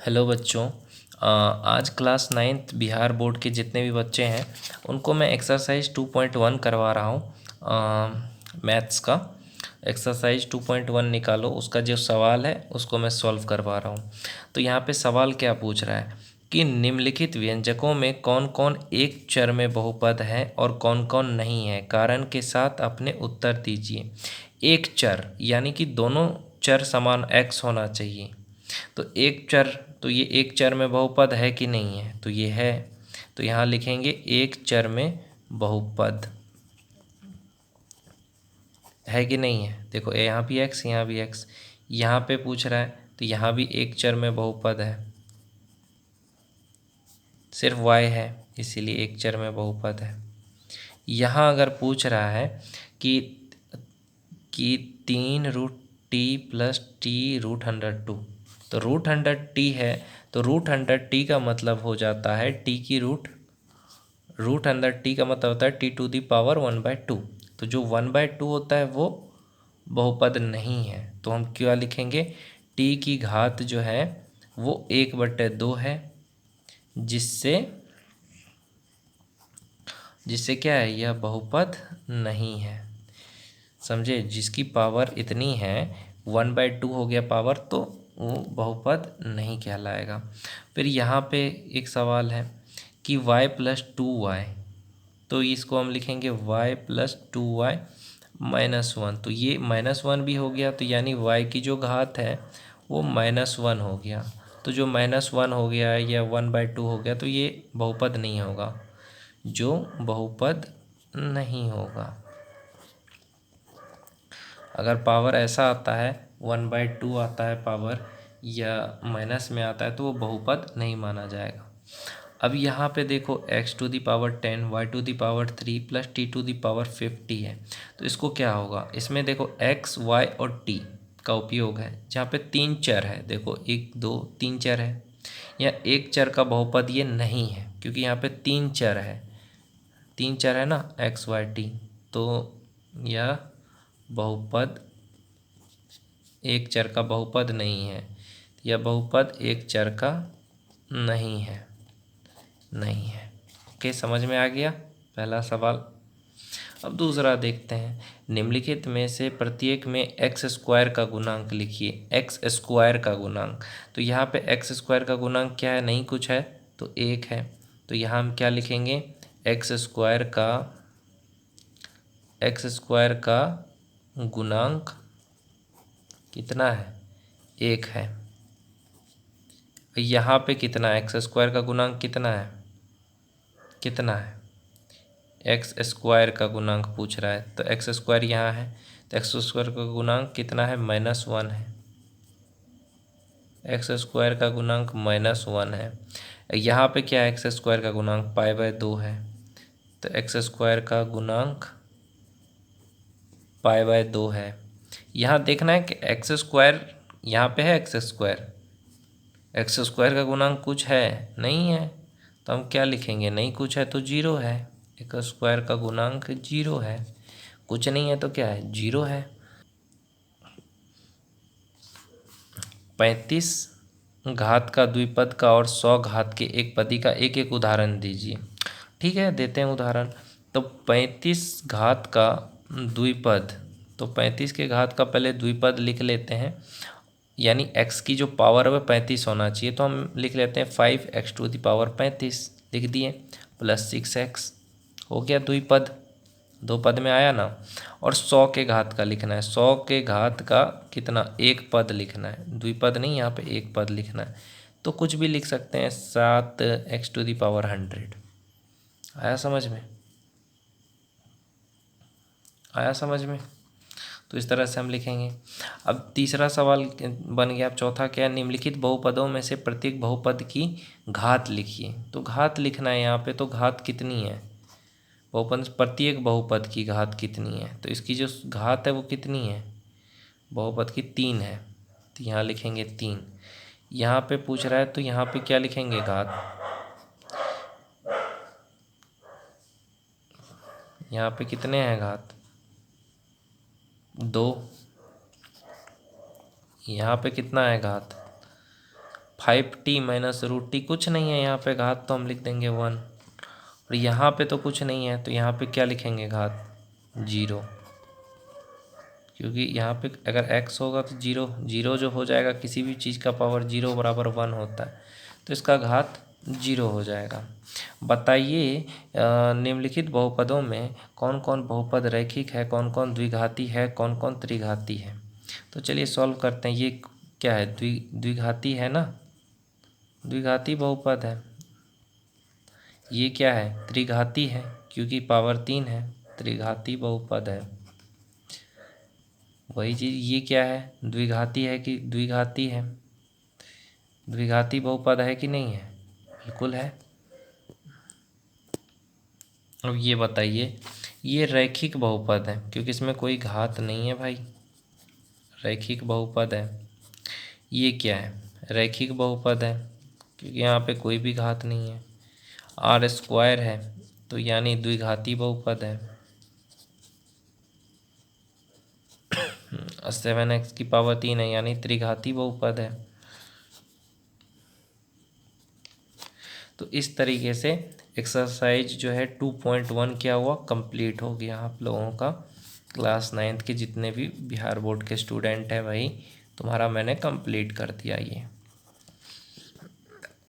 Hello बच्चों। आज class ninth Bihar board के जितने भी बच्चे हैं उनको मैं एक्सरसाइज 2.1 करवा रहा हूँ। मैथ्स का एक्सरसाइज 2.1 निकालो, उसका जो सवाल है उसको मैं सॉल्व करवा रहा हूँ। तो यहाँ पे सवाल क्या पूछ रहा है कि निम्नलिखित व्यंजकों में कौन कौन एक चर में बहुपद है और कौन कौन नहीं है, कारण के साथ अपने उत्तर दीजिए। एक चर यानी कि दोनों चर समान x होना चाहिए। तो एक चर, तो ये एक चर में बहुपद है कि नहीं है, तो ये है। तो यहाँ लिखेंगे एक चर में बहुपद है कि नहीं है। देखो यहाँ भी x, यहाँ भी x, यहाँ पे पूछ रहा है तो यहाँ भी एक चर में बहुपद है, सिर्फ y है इसीलिए एक चर में बहुपद है। यहाँ अगर पूछ रहा है कि 3√t+t√102, तो √100t है, तो √100t का मतलब हो जाता है t की √100t का मतलब होता है t⁻1/2। तो जो 1/2 होता है वो बहुपद नहीं है, तो हम क्या लिखेंगे, t की घात जो है वो 1/2 है, जिससे जिससे क्या है, यह बहुपद नहीं है। समझे, जिसकी पावर इतनी है 1/2 हो गया पावर, तो वो बहुपद नहीं कहलाएगा। फिर यहाँ पे एक सवाल है कि y+2y, तो इसको हम लिखेंगे y+2y -1, तो ये -1 भी हो गया, तो यानी y की जो घात है वो -1 हो गया। तो जो -1 हो गया या 1/2 हो गया, तो ये बहुपद नहीं होगा, जो बहुपद नहीं होगा। अगर पावर ऐसा आता है 1/2 आता है पावर, या माइनस में आता है, तो वो बहुपद नहीं माना जाएगा। अब यहाँ पे देखो x⁻10 y⁻3 प्लस t⁻50 है, तो इसको क्या होगा, इसमें देखो x y और t का उपयोग है, जहाँ पे तीन चर है, देखो 1 2 3 चर है। या एक चर का बहुपद ये नहीं है, क्योंकि यहाँ पे तीन चर है, तीन चर है ना, x y t, तो यह बहुपद एक चर का बहुपद नहीं है। यह बहुपद एक चर का नहीं है, नहीं है। ओके, समझ में आ गया पहला सवाल। अब दूसरा देखते हैं, निम्नलिखित में से प्रत्येक में x² का गुणांक लिखिए। x² का गुणांक, तो यहाँ पे x² का गुणांक क्या है, नहीं कुछ है, तो एक है। तो यहाँ हम क्या लिखेंगे, x² का गुणांक कितना है, एक है। यहाँ पे कितना है, x² का गुणांक कितना है, कितना है, x² का गुणांक पूछ रहा है, तो x² यहाँ है, तो x² का गुणांक कितना है, -1 है। x² का गुणांक -1 है। यहाँ पे क्या है, x² का गुणांक π/2 है, तो x² का गुणांक π/2 है। यहाँ देखना है कि x² यहाँ पे है, x² का गुणांक कुछ है, नहीं है, तो हम क्या लिखेंगे, नहीं कुछ है तो जीरो है। x² का गुणांक जीरो है, कुछ नहीं है तो क्या है, जीरो है। 35 घात का द्विपद का और 100 घात के एक पदी का एक एक उदाहरण दीजिए। ठीक है, देते हैं उदाहरण। तो 35 घात का द्विपद, तो 35 के घात का पहले द्विपद लिख लेते हैं, यानी x की जो पावर है वह 35 होना चाहिए, तो हम लिख लेते हैं 5x⁻35 लिख दिए, प्लस 6x हो गया द्विपद, दो पद में आया ना। और 100 के घात का लिखना है, 100 के घात का कितना, एक पद लिखना है, द्विपद नहीं, यहाँ पे एक पद लिखना है, तो कुछ भी लिख सकते हैं, 7x⁻100। आया समझ में, आया समझ में। तो इस तरह से हम लिखेंगे। अब तीसरा सवाल बन गया। अब चौथा क्या है, निम्नलिखित बहुपदों में से प्रत्येक बहुपद की घात लिखिए। तो घात लिखना है यहाँ पे, तो घात कितनी है, बहुपद प्रत्येक बहुपद की घात कितनी है, तो इसकी जो घात है वो कितनी है, बहुपद की 3 है, तो यहाँ लिखेंगे 3। यहाँ पे पूछ रहा है तो यहाँ पे क्या लिखेंगे, घात, यहाँ पे कितने हैं घात, 2। यहाँ पे कितना है घात, 5t माइनस रूट टी कुछ नहीं है यहाँ पे, घात तो हम लिख देंगे 1, और यहाँ पे तो कुछ नहीं है तो यहाँ पे क्या लिखेंगे, घात 0, क्योंकि यहाँ पे अगर x होगा तो 0 0 जो हो जाएगा, किसी भी चीज़ का पावर 0 बराबर 1 होता है, तो इसका घात 0 हो जाएगा। बताइए निम्नलिखित बहुपदों में कौन कौन बहुपद रैखिक है, कौन कौन द्विघाती है, कौन कौन त्रिघाती है। तो चलिए सॉल्व करते हैं। ये क्या है, द्विघाती है ना, द्विघाती बहुपद है। ये क्या है, त्रिघाती है, क्योंकि पावर 3 है, त्रिघाती बहुपद है। वही चीज़ ये क्या है, द्विघाती है कि द्विघाती है, द्विघाती बहुपद है कि नहीं है, बिल्कुल है। अब ये बताइए, ये रैखिक बहुपद है क्योंकि इसमें कोई घात नहीं है भाई, रैखिक बहुपद है। ये क्या है, रैखिक बहुपद है क्योंकि यहाँ पे कोई भी घात नहीं है। आर स्क्वायर है तो यानी द्विघाती बहुपद है। 7x की पावर 3 है यानी त्रिघाती बहुपद है। तो इस तरीके से एक्सरसाइज जो है 2.1 क्या हुआ, कंप्लीट हो गया आप लोगों का। क्लास 9th के जितने भी बिहार बोर्ड के स्टूडेंट हैं भाई, तुम्हारा मैंने कंप्लीट कर दिया ये।